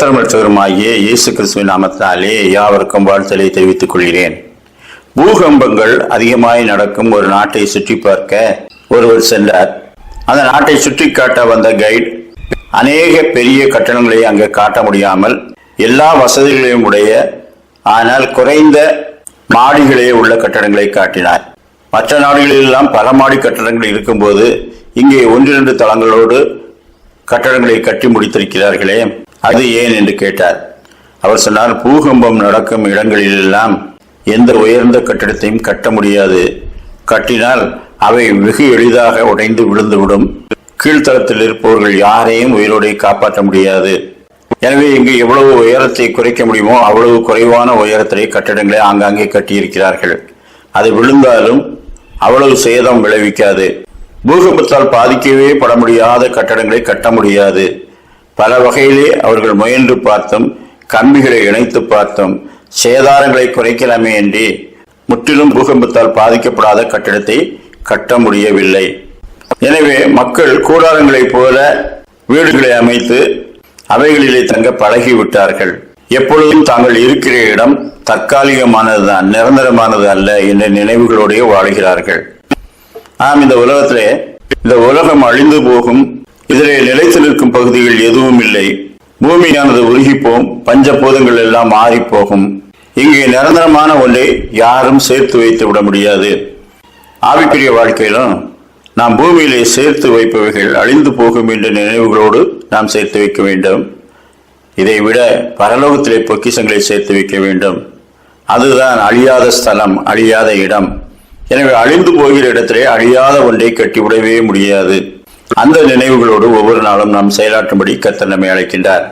கர்த்தருமாகிய இயேசு கிறிஸ்துவின் நாமத்தினாலே யாவருக்கும் வாழ்த்தலை தெரிவித்துக் கொள்கிறேன். பூகம்பங்கள் அதிகமாய் நடக்கும் ஒரு நாட்டை சுற்றி பார்க்க ஒருவர் சென்றார். அந்த நாட்டை சுற்றி காட்ட வந்த கைட் அநேக பெரிய கட்டடங்களை அங்கு காட்ட முடியாமல் எல்லா வசதிகளையும் உடைய ஆனால் குறைந்த மாடிகளே உள்ள கட்டடங்களை காட்டினார். மற்ற நாடுகளிலெல்லாம் பல மாடி கட்டடங்கள் இருக்கும்போது இங்கே 1-2 தளங்களோடு கட்டடங்களை கட்டி முடித்திருக்கிறார்களே, அது ஏன் என்று கேட்டார். அவர் சொன்னார், பூகம்பம் நடக்கும் இடங்களிலெல்லாம் எந்த உயர்ந்த கட்டிடத்தையும் கட்ட முடியாது. கட்டினால் அவை வெகு எளிதாக உடைந்து விழுந்துவிடும். கீழ்த்தளத்தில் இருப்பவர்கள் யாரையும் உயிரோடு காப்பாற்ற முடியாது. எனவே இங்கு எவ்வளவு உயரத்தை குறைக்க முடியுமோ அவ்வளவு குறைவான உயரத்திலே கட்டிடங்களை ஆங்காங்கே கட்டியிருக்கிறார்கள். அது விழுந்தாலும் அவ்வளவு சேதம் விளைவிக்காது. பூகம்பத்தால் பாதிக்கவே பட முடியாத கட்டடங்களை கட்ட முடியாது. பல வகையிலே அவர்கள் முயன்று பார்த்தும் கம்பிகளை இணைத்து பார்த்தும் சேதாரங்களை குறைக்கலாமே என்று முற்றிலும் பூகம்பத்தால் பாதிக்கப்படாத கட்டிடத்தை கட்ட முடியவில்லை. எனவே மக்கள் கூடாரங்களைப் போல வீடுகளை அமைத்து அவைகளிலே தங்க பழகிவிட்டார்கள். எப்பொழுதும் தாங்கள் இருக்கிற இடம் தற்காலிகமானதுதான், நிரந்தரமானது அல்ல என்ற நினைவுகளோடு வாழ்கிறார்கள். இந்த உலகத்திலே இந்த உலகம் அழிந்து போகும். இதிலே நிலைத்து நிற்கும் பகுதிகள் எதுவும் இல்லை. பூமியானது உருகிப்போம், பஞ்சபூதங்கள் எல்லாம் மாறி போகும். இங்கே நிரந்தரமான ஒன்றை யாரும் சேர்த்து வைத்து விட முடியாது. ஆவிக்குரிய வாழ்க்கையிலும் நாம் பூமியிலே சேர்த்து வைப்பவைகள் அழிந்து போகும் என்ற நினைவுகளோடு நாம் சேர்த்து வைக்க வேண்டும். இதை விட பரலோகத்திலே பொக்கிஷங்களை சேர்த்து வைக்க வேண்டும். அதுதான் அழியாத ஸ்தலம், அழியாத இடம். எனவே அழிந்து போகிற இடத்திலே அழியாத ஒன்றை கட்டிவிடவே முடியாது. அந்த நினைவுகளோடு ஒவ்வொரு நாளும் நாம் செயலாற்றும்படி கர்த்தர் நம்மை அழைக்கின்றார்.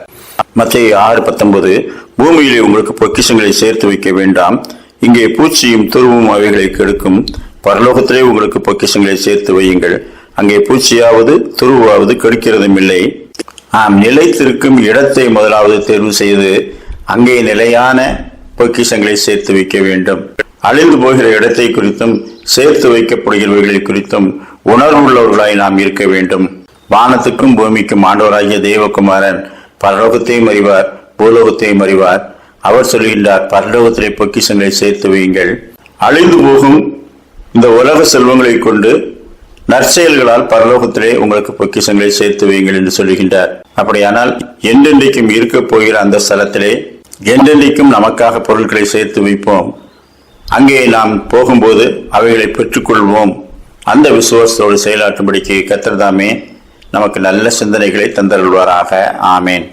மத்தேயு 6:19, பூமியிலே உங்களுக்கு பொக்கிஷங்களை சேர்த்து வைக்க வேண்டாம், இங்கே பூச்சியும் துருவும் அவைகளை கெடுக்கும். பரலோகத்திலே உங்களுக்கு பொக்கிஷங்களை சேர்த்து வையுங்கள், அங்கே பூச்சியாவது துருவாவது கெடுக்கிறதும் இல்லை. நிலைத்திருக்கும் இடத்தை முதலாவது தேர்வு செய்து அங்கே நிலையான பொக்கிஷங்களை சேர்த்து வைக்க வேண்டும். அழிந்து போகிற இடத்தை குறித்தும் சேர்த்து வைக்கப்படுகிறவர்களை குறித்தும் உணர்வுள்ளவர்களாய் நாம் இருக்க வேண்டும். வானத்துக்கும் பூமிக்கும் ஆண்டவராகிய தேவகுமாரன் பரலோகத்தையும் அறிவார், பூலோகத்தையும் அறிவார். அவர் சொல்கின்றார், பரலோகத்திலே பொக்கிஷங்களை சேர்த்து வையுங்கள். அழிந்து போகும் இந்த உலக செல்வங்களை கொண்டு நற்செயல்களால் பரலோகத்திலே உங்களுக்கு பொக்கிஷங்களை சேர்த்து வையுங்கள் என்று சொல்லுகின்றார். அப்படியானால் என்றென்றைக்கும் இருக்க போகிற அந்த ஸ்தலத்திலே என்றென்றைக்கும் நமக்காக பொருட்களை சேர்த்து வைப்போம். அங்கே நாம் போகும்போது அவைகளை பெற்றுக்கொள்வோம். அந்த விசுவாசத்தோடு செயலாற்றும்படிக்கு கர்த்தர் தாமே நமக்கு நல்ல சிந்தனைகளை தந்தருள்வாராக. ஆமேன்.